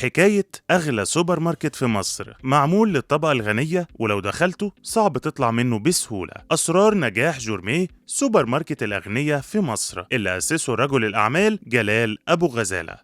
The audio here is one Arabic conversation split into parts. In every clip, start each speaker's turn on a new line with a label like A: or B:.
A: حكاية أغلى سوبر ماركت في مصر معمول للطبقة الغنية، ولو دخلته صعب تطلع منه بسهولة. أسرار نجاح جورميه سوبر ماركت الأغنية في مصر اللي أسسه رجل الأعمال جلال أبو غزالة.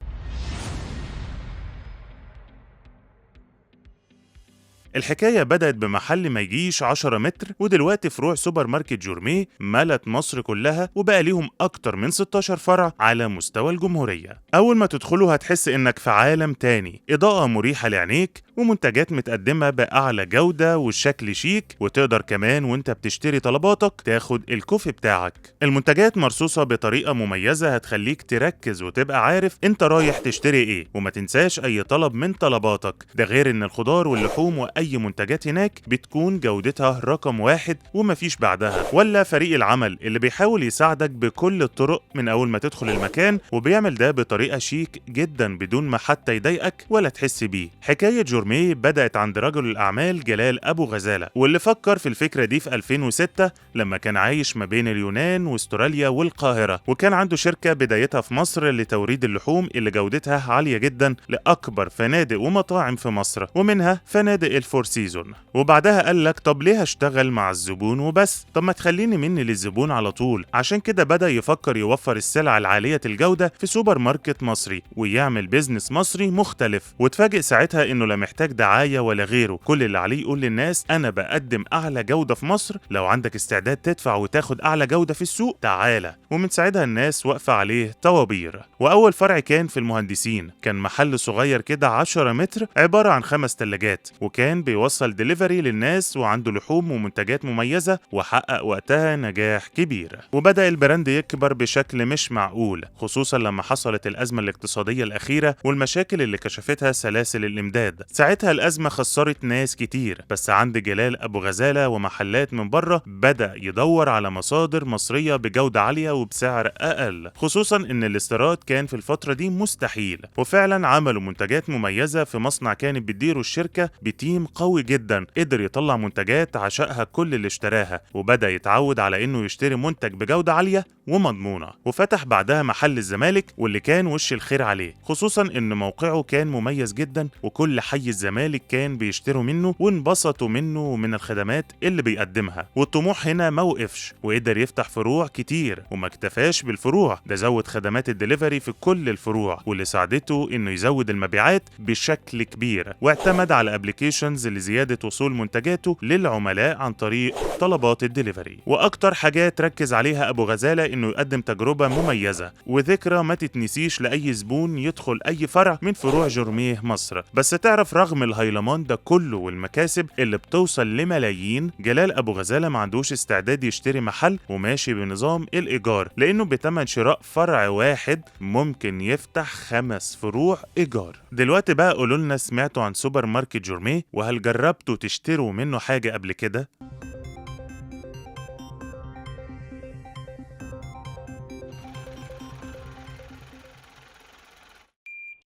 A: الحكاية بدأت بمحل ما يجيش 10 متر، ودلوقتي فروع سوبر ماركت جورميه ملت مصر كلها، وبقى ليهم أكتر من 16 فرع على مستوى الجمهورية. أول ما تدخله هتحس إنك في عالم تاني، إضاءة مريحة لعينيك ومنتجات متقدمة بأعلى جودة والشكل شيك، وتقدر كمان وانت بتشتري طلباتك تاخد الكوفي بتاعك. المنتجات مرصوصة بطريقة مميزة هتخليك تركز وتبقى عارف انت رايح تشتري ايه، وما تنساش أي طلب من طلباتك. ده غير إن الخضار واللحوم وأي منتجات هناك بتكون جودتها رقم واحد ومفيش بعدها. ولا فريق العمل اللي بيحاول يساعدك بكل الطرق من أول ما تدخل المكان، وبيعمل ده بطريقة شيك جدا بدون ما حتى يضايقك ولا تحس بيه. حكاية جورميه بدأت عند رجل الأعمال جلال أبو غزالة، واللي فكر في الفكرة دي في 2006 لما كان عايش ما بين اليونان واستراليا والقاهرة، وكان عنده شركة بدايتها في مصر لتوريد اللحوم اللي جودتها عالية جدا لأكبر فنادق ومطاعم في مصر، ومنها فنادق الفور سيزون. وبعدها قال لك طب ليه هشتغل مع الزبون وبس؟ طب ما تخليني مني للزبون على طول. عشان كده بدأ يفكر يوفر السلع العالية الجودة في سوبر ماركت مصري ويعمل بيزنس مصري مختلف. وتفاجئ ساعتها انه لا محتاج دعاية ولا غيره، كل اللي عليه يقول للناس انا بقدم اعلى جودة في مصر، لو عندك استعداد تدفع وتاخد اعلى جودة في السوق تعالى. ومن ساعتها الناس واقفة عليه طوابير. واول فرع كان في المهندسين، كان محل صغير كده 10 متر عبارة عن 5 ثلاجات، وكان بيوصل ديليفري للناس وعنده لحوم ومنتجات مميزة، وحقق وقتها نجاح كبير. وبدأ البراند يكبر بشكل مش معقول، خصوصا لما حصلت الأزمة الاقتصادية الأخيرة والمشاكل اللي كشفتها سلاسل الإمداد. ساعتها الأزمة خسرت ناس كتير، بس عند جلال أبو غزالة ومحلات من بره بدأ يدور على مصادر مصرية بجودة عالية وبسعر أقل، خصوصا إن الاستيراد كان في الفترة دي مستحيل. وفعلا عملوا منتجات مميزة في مصنع كانت بتديره الشركة بتيم قوي جدا، قدر يطلع منتجات عشقها كل اللي اشتراها، وبدأ يتعود على إنه يشتري منتج بجودة عالية ومضمونة. وفتح بعدها محل الزمالك، واللي كان وش الخير عليه، خصوصا إن موقعه كان مميز جدا وكل حي الزمالك كان بيشتروا منه وانبسطوا منه ومن الخدمات اللي بيقدمها. والطموح هنا موقفش، وقدر يفتح فروع كتير، وما اكتفاش بالفروع، ده زود خدمات الدليفري في كل الفروع، واللي ساعدته إنه يزود المبيعات بشكل كبير. واعتمد على ابليكيشنز لزيادة وصول منتجاته للعملاء عن طريق طلبات الدليفري. واكتر حاجة تركز عليها ابو غزالة انه يقدم تجربة مميزة وذكرى ما تتنسيش لاي زبون يدخل اي فرع من فروع جورميه مصر. بس تعرف رغم الهيلمان ده كله والمكاسب اللي بتوصل لملايين، جلال ابو غزالة ما عندوش استعداد يشتري محل وماشي بنظام الايجار، لانه بتمن شراء فرع واحد ممكن يفتح 5 فروع ايجار. دلوقتي بقى قولوا لنا، سمعتوا عن سوبر ماركت جورميه؟ وهل جربتوا تشتروا منه حاجة قبل كده؟